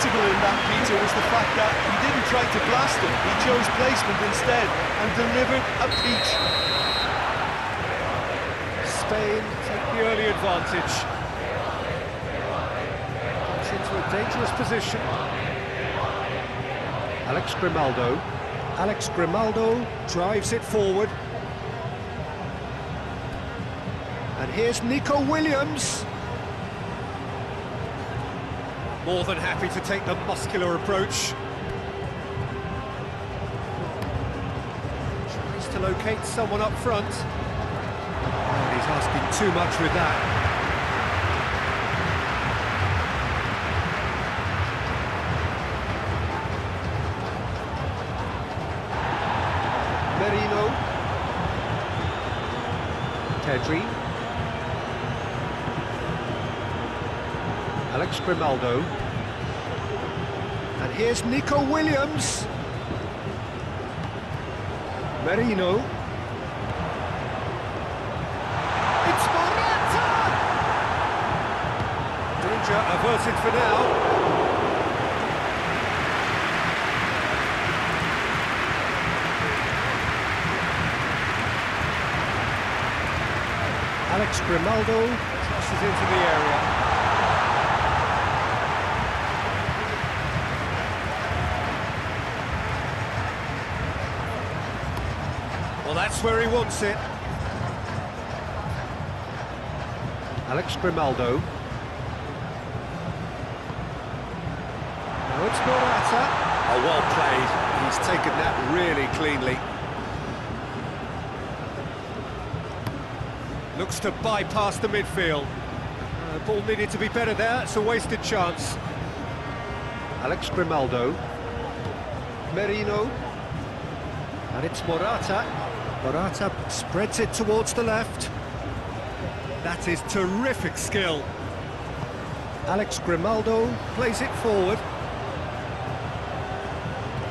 notable in that, Peter, was the fact that he didn't try to blast it. He chose placement instead and delivered a peach. Spain take the early advantage. Gets into a dangerous position. Alex Grimaldo. Alex Grimaldo drives it forward. And here's Nico Williams. More than happy to take the muscular approach. Tries to locate someone up front. And he's asking too much with that. Merino. Pedri. Alex Grimaldo. And here's Nico Williams. Merino. It's Morata! Danger averted for now. Alex Grimaldo crosses into the area. Well, that's where he wants it. Alex Grimaldo. Now it's Morata. Oh, well played. He's taken that really cleanly. Looks to bypass the midfield. The ball needed to be better there. It's a wasted chance. Alex Grimaldo. Merino. And it's Morata. Morata spreads it towards the left. That is terrific skill. Alex Grimaldo plays it forward.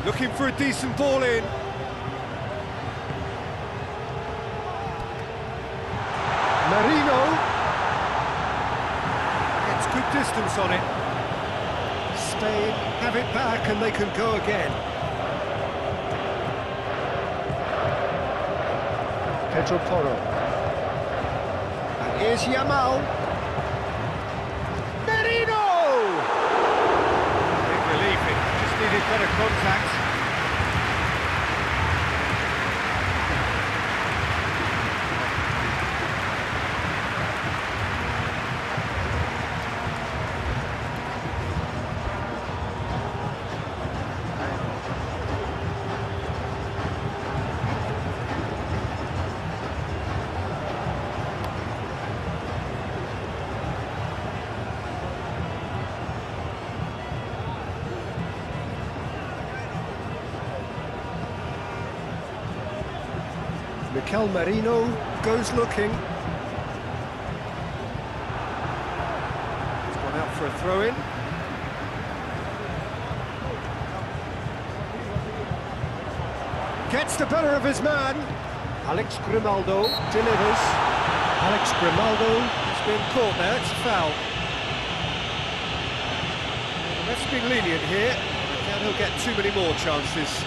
Looking for a decent ball in. Merino. Gets good distance on it. Spain have it back and they can go again. Pedro Porro. And here's Yamal. Merino! Big relief, it just needed better contact. Mikel Merino goes looking. He's gone out for a throw-in. Gets the better of his man. Alex Grimaldo delivers. Alex Grimaldo has been caught there, it's a foul. The ref's been lenient here. Now he'll get too many more chances.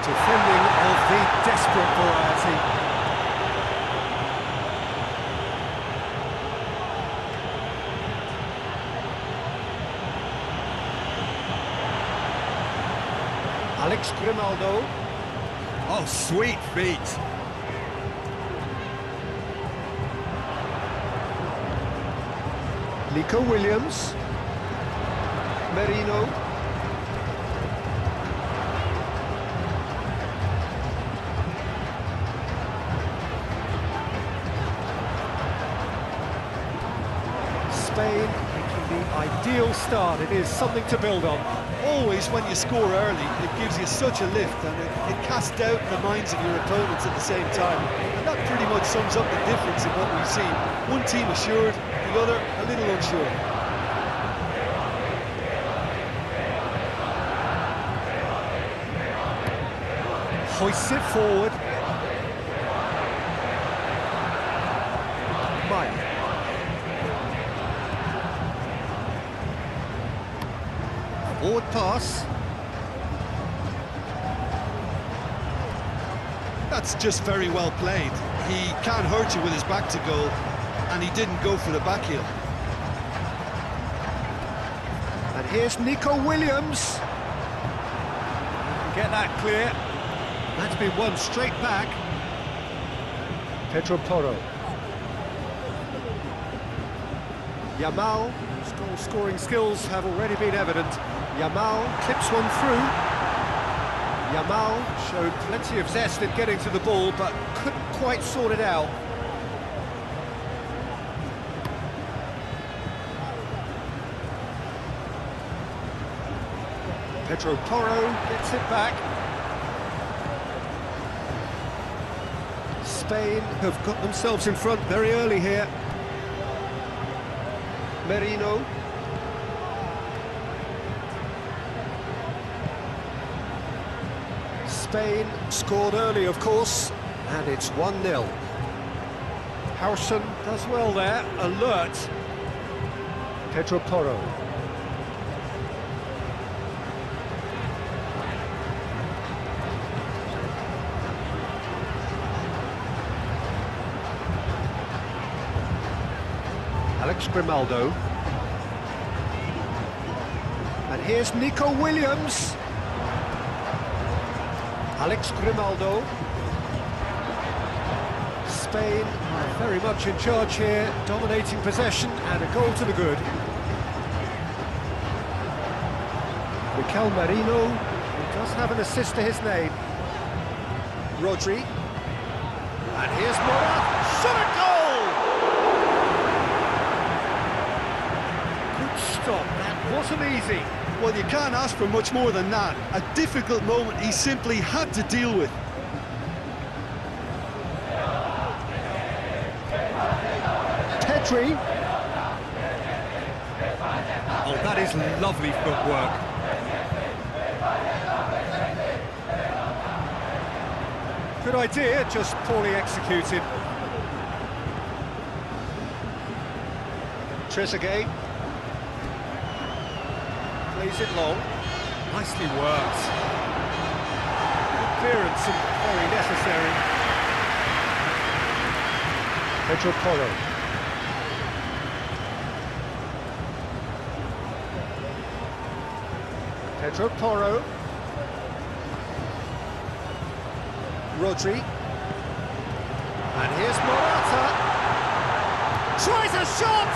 Defending of the desperate variety. Alex Grimaldo. Oh, sweet feet. Nico Williams. Merino. Spain making the ideal start. It is something to build on. always when you score early, it gives you such a lift, and it casts doubt in the minds of your opponents at the same time. And that pretty much sums up the difference in what we've seen. One team assured, the other a little unsure. Hoists it forward. Maya. Forward pass. That's just very well played. He can't hurt you with his back to goal, and he didn't go for the back heel. And here's Nico Williams. Get that clear. That's been won straight back. Pedro Porro. Yamal, whose goal-scoring skills have already been evident. Yamal clips one through. Yamal showed plenty of zest in getting to the ball, but couldn't quite sort it out. Pedro Porro gets it back. Spain have got themselves in front very early here. Merino. Spain scored early, of course, and it's 1-0. Harrison does well there, alert. Pedro Porro. Alex Grimaldo. And here's Nico Williams. Alex Grimaldo. Spain are very much in charge here, dominating possession, and a goal to the good. Mikel Merino, who does have an assist to his name. Rodri. And here's Morata. Shot a goal! Good stop, that wasn't easy. Well, you can't ask for much more than that. A difficult moment he simply had to deal with. Pedri. Oh, that is lovely footwork. Good idea, just poorly executed. Trezeguet. Plays it long. Nicely worked. Good clearance and very necessary. Pedro Porro. Pedro Porro. Rodri. And here's Morata. Tries a shot!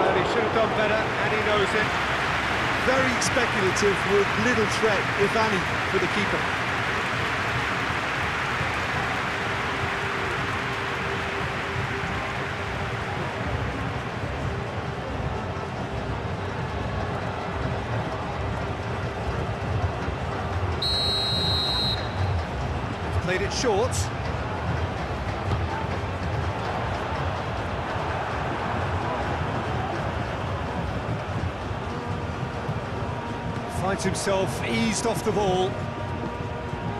Well, he should have done better, and he knows it. Very speculative with little threat, if any, for the keeper. Played it short. Finds himself eased off the ball.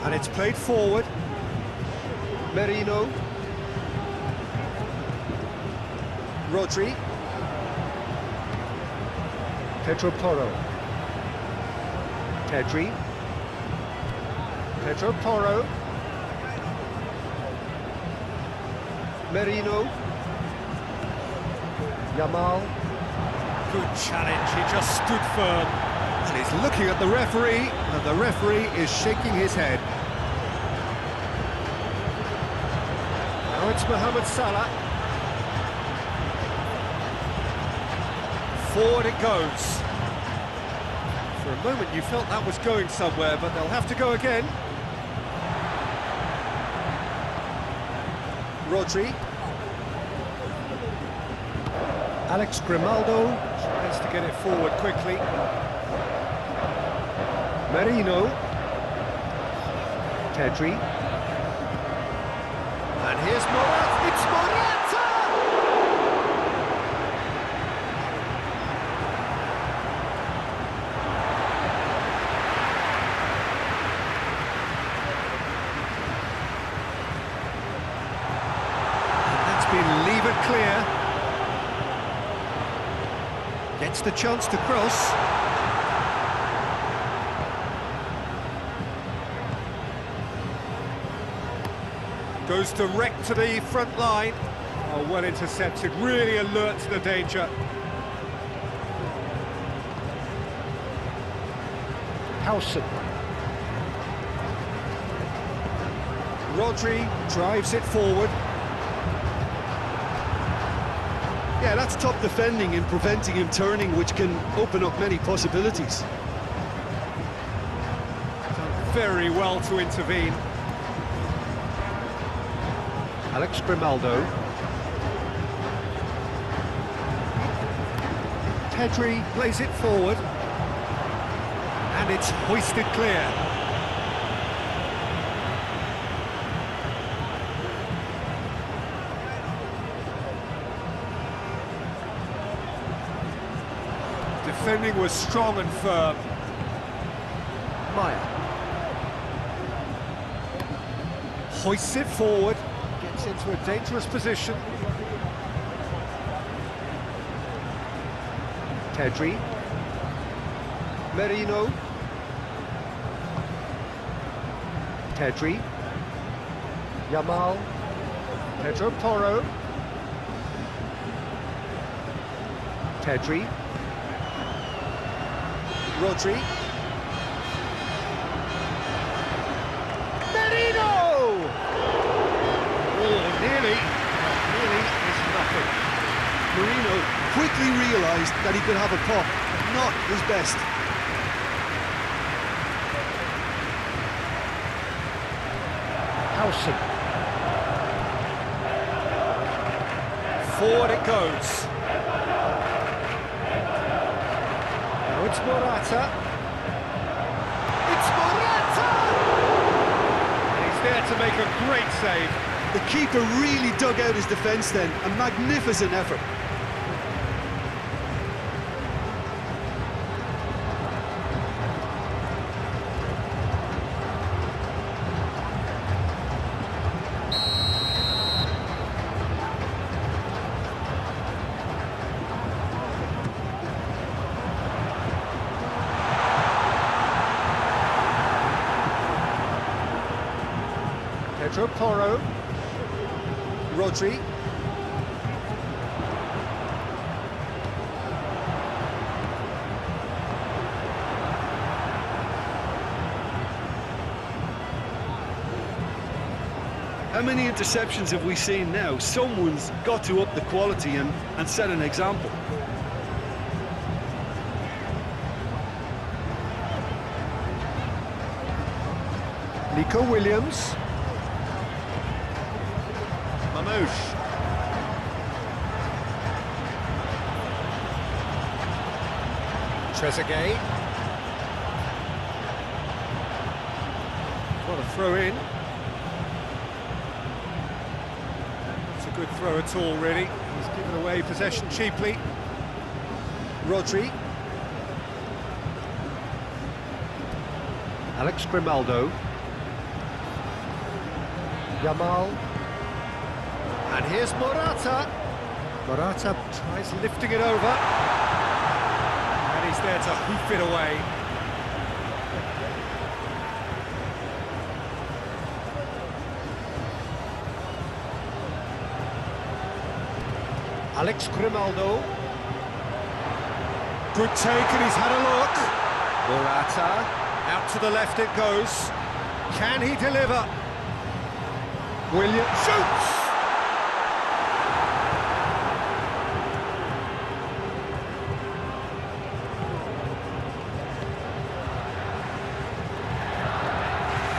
And it's played forward. Merino. Rodri. Pedro Porro. Pedri. Pedro Porro. Merino. Yamal. Good challenge, he just stood firm. And he's looking at the referee, and the referee is shaking his head. Now it's Mohamed Salah. Forward it goes. For a moment you felt that was going somewhere, but they'll have to go again. Rodri. Alex Grimaldo tries to get it forward quickly. Merino. Tedri. And here's Morata. It's Morata! And that's been levered clear. Gets the chance to cross. Goes direct to the front line. Oh, well intercepted, really alert to the danger. Howson. Rodri drives it forward. Yeah, that's top defending and preventing him turning, which can open up many possibilities. Done very well to intervene. Alex Grimaldo. Tedri plays it forward. And it's hoisted clear. Defending was strong and firm. Maya. Hoists it forward. Gets into a dangerous position. Tedri. Merino. Tedri. Yamal. Pedro Porro. Tedri. Rodri. Merino! Oh, nearly is nothing. Merino quickly realised that he could have a pop, but not his best. Howson. Forward it goes. Now it's Morata. It's Morata! And he's there to make a great save. The keeper really dug out his defence then, a magnificent effort. Pedro Porro. Rodri. How many interceptions have we seen now? Someone's got to up the quality and set an example. Nico Williams. Mamouche. Trezeguet. What a throw in. It's a good throw at all, really. He's given away possession cheaply. Rodri. Alex Grimaldo. Yamal. And here's Morata. Morata tries lifting it over. And he's there to hoof it away. Alex Grimaldo. Good take, and he's had a look. Morata. Out to the left it goes. Can he deliver? William shoots!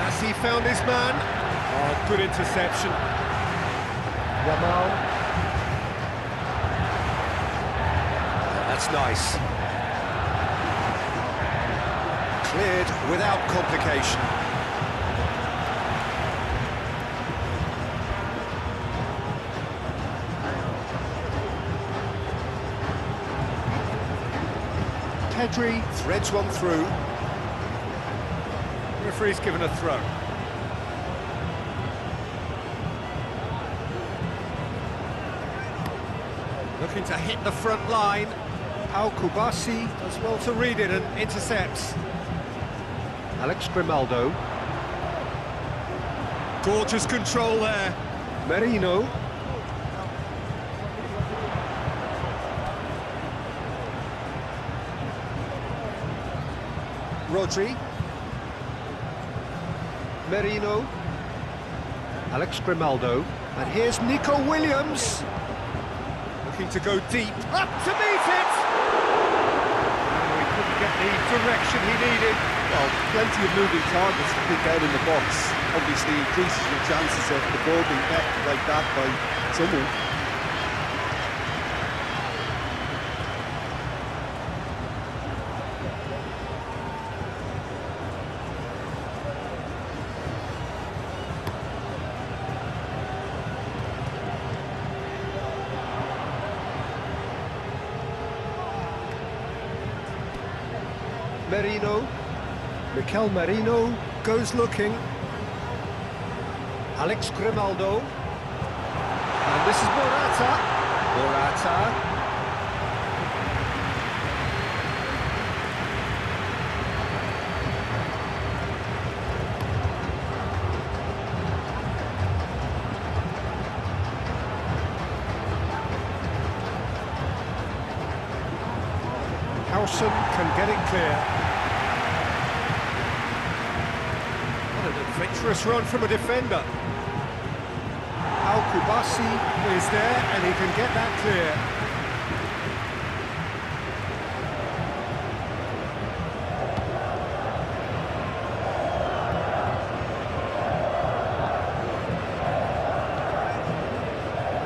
Has he found his man? Oh, good interception. Yamal. That's nice. Cleared without complication. Pedri threads one through. Referee's given a throw. Looking to hit the front line. Al Kubasi does well to read it and intercepts. Alex Grimaldo. Gorgeous control there. Merino. Rodri. Merino. Alex Grimaldo. And here's Nico Williams. Looking to go deep. Up to meet it! Oh, he couldn't get the direction he needed. Well, plenty of moving targets to pick out in the box. Obviously increases your chances of the ball being pecked like that by someone. Merino. Mikel Merino goes looking. Alex Grimaldo. And this is Morata. Morata. Howson can get it clear. What an adventurous run from a defender. Al Kubasi is there and he can get that clear.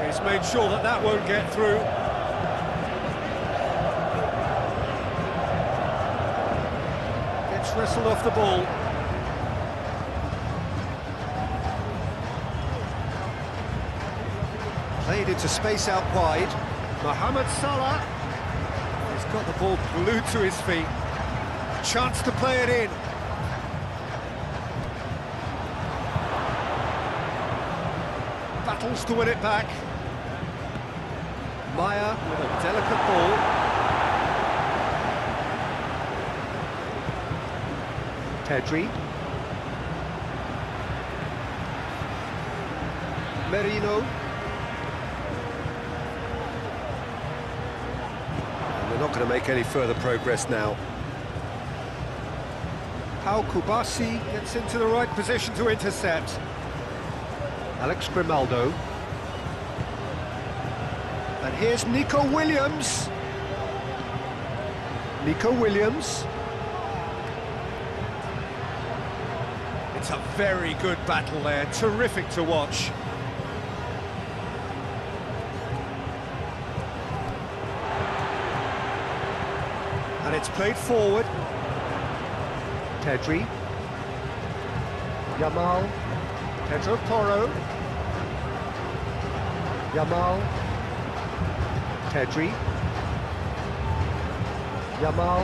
He's made sure that that won't get through. Wrestled off the ball. Played into space out wide. Mohamed Salah. He's got the ball glued to his feet. Chance to play it in. Battles to win it back. Maya with a delicate ball. Pedri. Merino. And they're not going to make any further progress now. Al Kubasi gets into the right position to intercept. Alex Grimaldo. And here's Nico Williams. Nico Williams. It's a very good battle there, terrific to watch. And it's played forward. Pedri. Yamal. Pedro Porro. Yamal. Pedri. Yamal.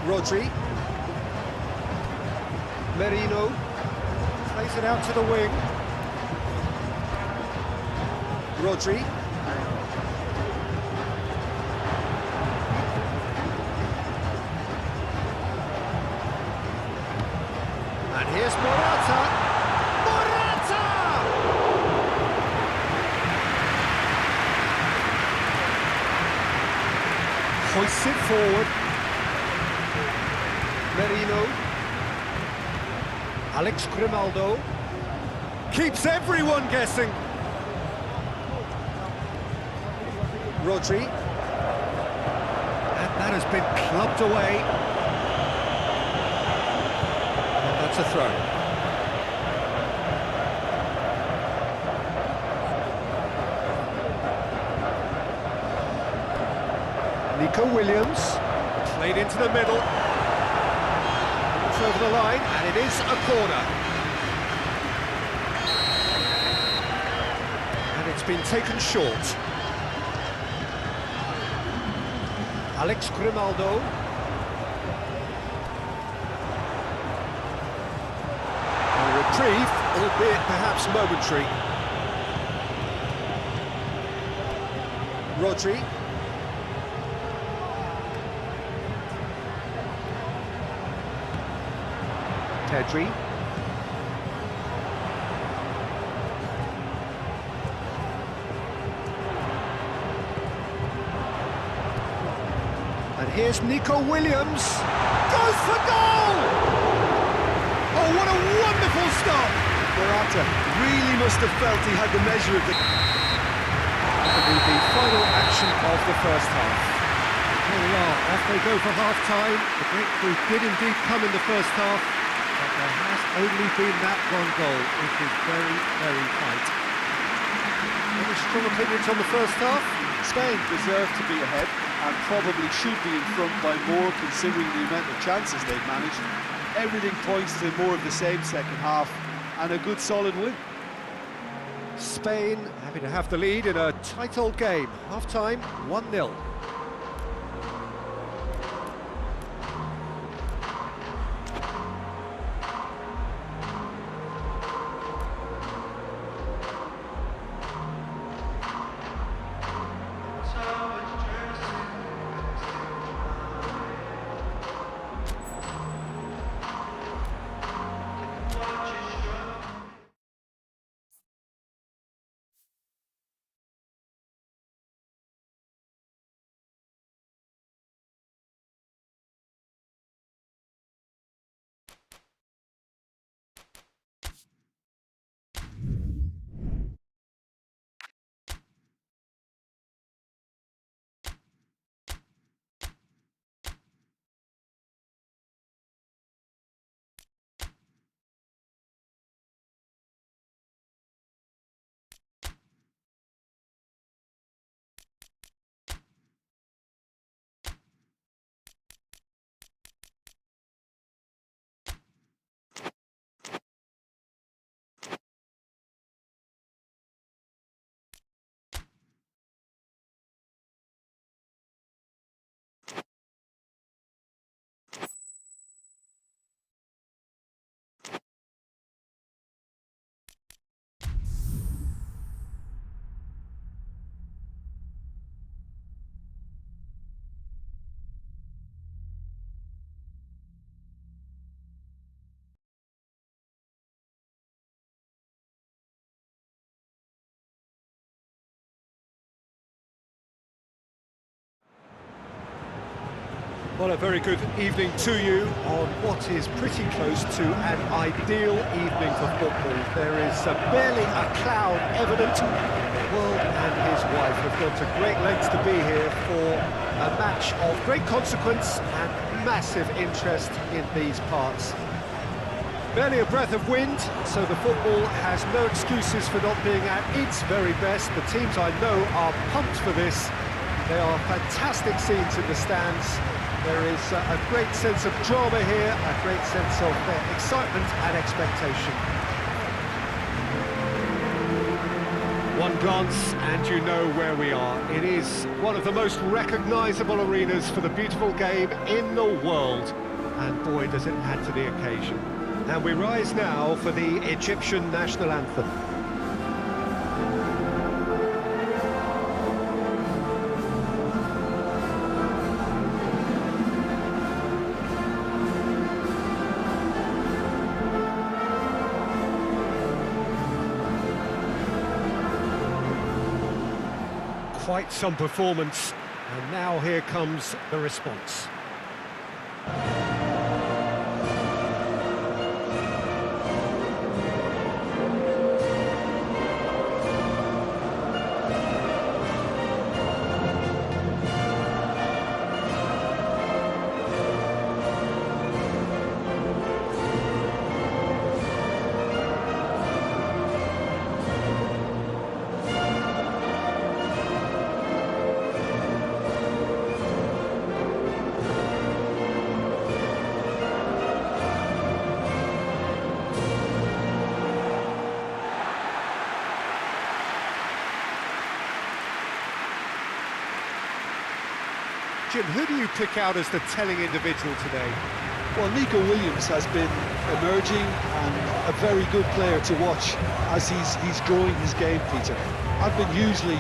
Rodri. Merino plays it out to the wing. Rodri. And here's Morata. Morata! Hoists it forward. Merino. Alex Grimaldo keeps everyone guessing. Rodri. And that has been clubbed away. And that's a throw. Nico Williams played into the middle. over the line, and it is a corner. And it's been taken short. Alex Grimaldo. A reprieve, albeit perhaps momentary. Rodri. Pedri. And here's Nico Williams. Goes for goal! Oh, what a wonderful stop! Morata really must have felt he had the measure of the... That'll be the final action of the first half. Here we are, off they go for half-time. The breakthrough did indeed come in the first half, but there has only been that one goal. It is very, very tight. Any strong opinions on the first half? Spain deserve to be ahead and probably should be in front by more considering the amount of chances they've managed. Everything points to more of the same second half and a good solid win. Spain happy to have the lead in a tight old game. Half-time, 1-0. Well, a very good evening to you on what is pretty close to an ideal evening for football. There is barely a cloud evident. The world and his wife have gone to great lengths to be here for a match of great consequence and massive interest in these parts. Barely a breath of wind, so the football has no excuses for not being at its very best. The teams I know are pumped for this. There are fantastic scenes in the stands. There is a great sense of drama here, a great sense of excitement and expectation. One glance and you know where we are. It is one of the most recognisable arenas for the beautiful game in the world. And boy, does it add to the occasion. And we rise now for the Egyptian national anthem. Quite some performance, and now here comes the response. question, who do you pick out as the telling individual today? Well, Nico Williams has been emerging and a very good player to watch as he's growing his game, Peter. I've been hugely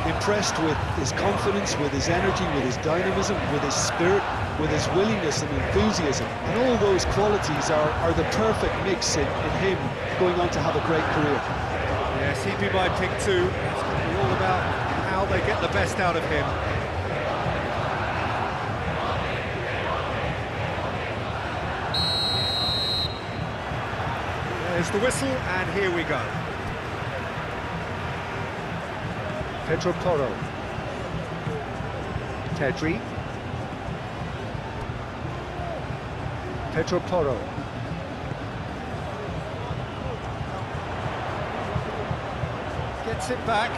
impressed with his confidence, with his energy, with his dynamism, with his spirit, with his willingness and enthusiasm. And all those qualities are the perfect mix in him going on to have a great career. Yes, he'd be my pick too. It's going to be all about how they get the best out of him. There's the whistle, and here we go. Pedro Porro. Pedri. Pedro Porro. Gets it back.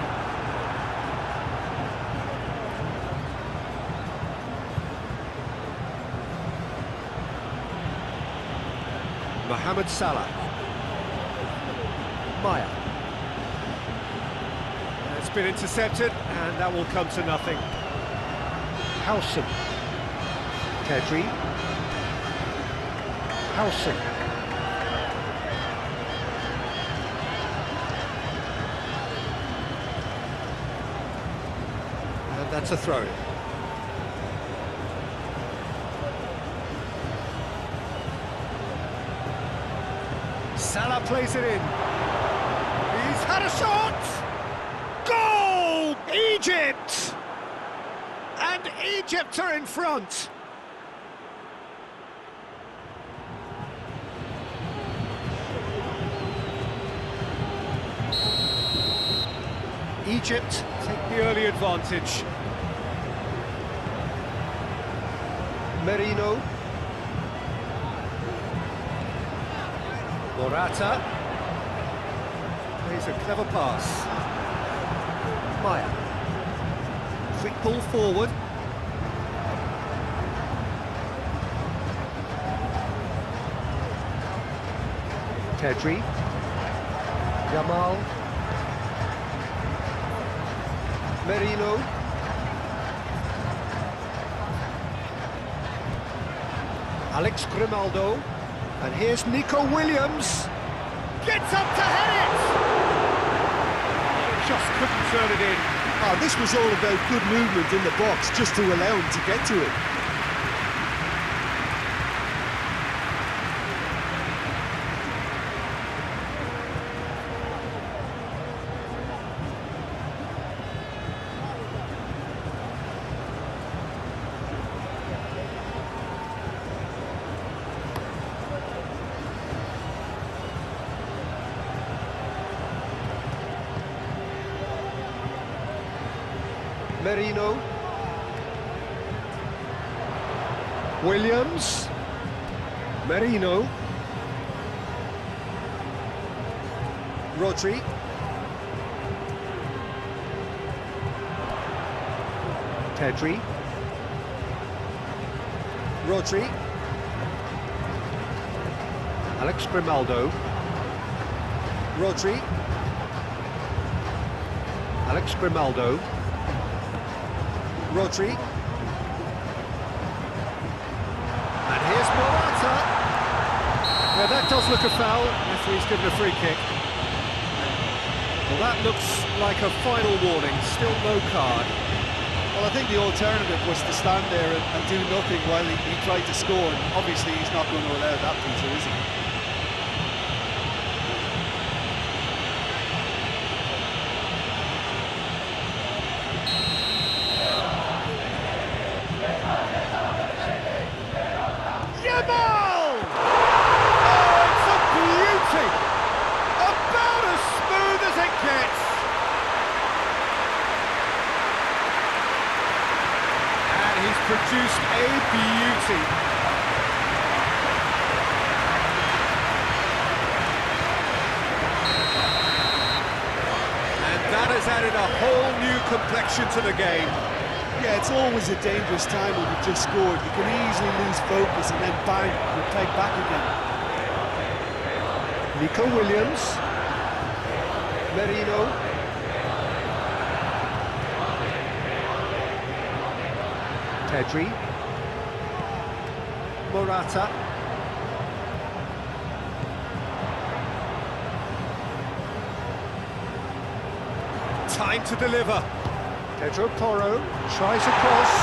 Mohamed Salah. Maya. It's been intercepted, and that will come to nothing. Howson. Pedri. Howson. And that's a throw. Salah plays it in. He's had a shot! Goal! Egypt! And Egypt are in front. Egypt take the early advantage. Merino. Morata. Plays a clever pass. Maya. Quick ball forward. Pedri. Yamal. Merino. Alex Grimaldo. And here's Nico Williams. Gets up to head it! Just couldn't turn it in. Oh, this was all about good movement in the box just to allow him to get to it. Merino. Williams. Merino. Rodri. Pedri. Rodri. Alex Grimaldo. Rodri. Alex Grimaldo. Rodri. And here's Morata. Now that does look a foul. Referee's given a free kick. Well, that looks like a final warning. Still no card. Well, I think the alternative was to stand there and do nothing while he tried to score. And obviously, he's not going to allow that, Peter, is he? Yamal! Oh, it's a beauty! About as smooth as it gets! And he's produced a beauty. And that has added a whole new complexion to the game. Yeah, it's always a dangerous time when you've just scored. You can easily lose focus and then bang, you're pegged back again. Nico Williams. Merino. Pedri. Morata. Time to deliver. Pedro Porro tries a cross.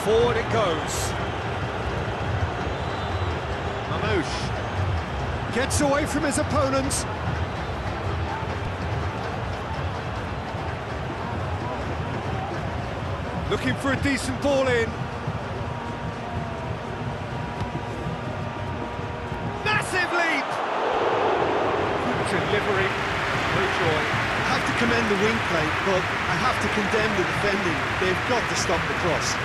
Forward it goes. Mamouche gets away from his opponents. Looking for a decent ball in. Massive leap! Delivery, no joy. I have to commend the wing play, but I have to condemn the defending. They've got to stop the cross.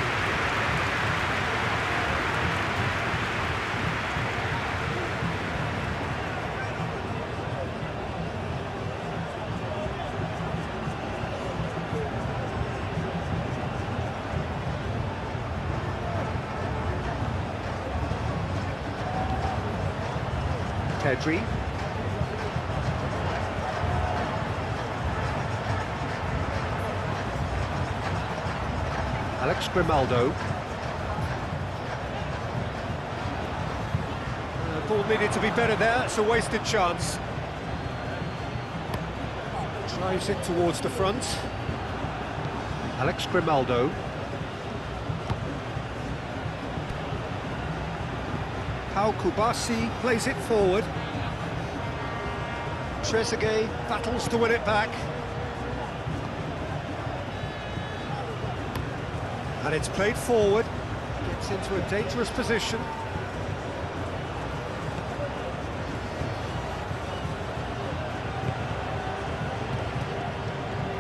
Pedri. Alex Grimaldo. The ball needed to be better there, it's a wasted chance. Drives it towards the front. Alex Grimaldo. Pau Kubasi plays it forward. Trezeguet battles to win it back. And it's played forward. Gets into a dangerous position.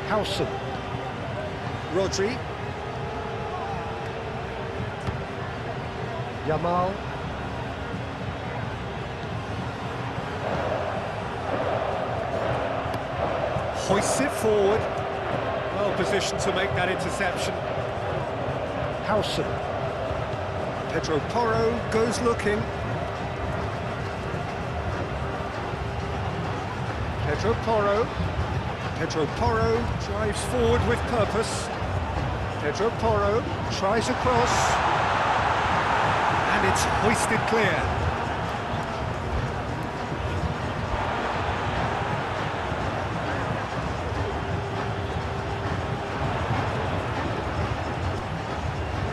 Howson. Rodri. Yamal. Hoists it forward. Well positioned to make that interception. Howson. Pedro Porro goes looking. Pedro Porro. Pedro Porro drives forward with purpose. Pedro Porro Tries a cross. And it's hoisted clear.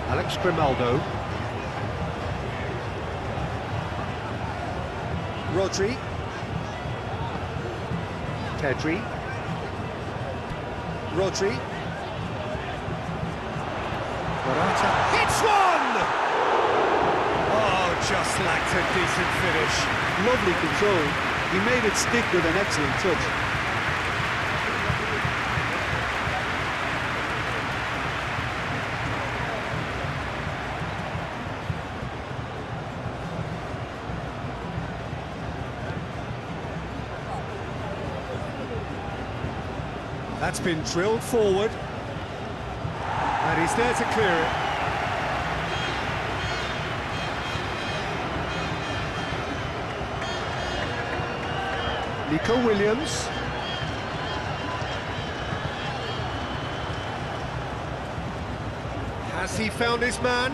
Alex Grimaldo. Rodri. Pedri. Rodri. Morata hits one! Oh, just lacked a decent finish. Lovely control. He made it stick with an excellent touch. That's been drilled forward. And he's there to clear it. Nico Williams. Has he found his man?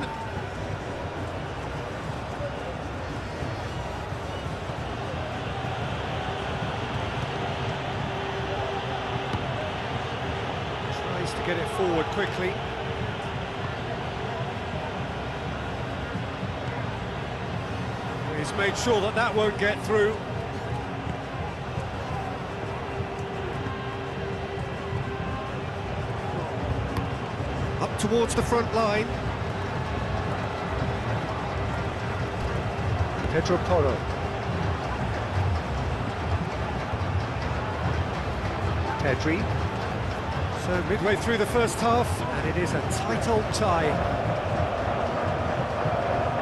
Tries to get it forward quickly. He's made sure that that won't get through. Up towards the front line. Pedro Porro. Pedri. So midway through the first half, and it is a tight old tie.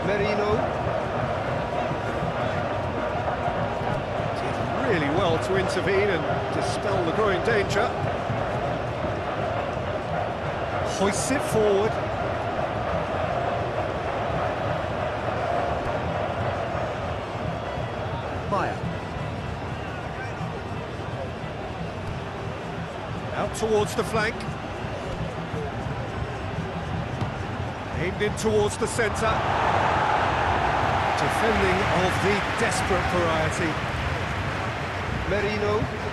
Merino. Did really well to intervene and dispel the growing danger. Hoists it forward. Maya. Out towards the flank. Aimed in towards the centre. Defending of the desperate variety. Merino.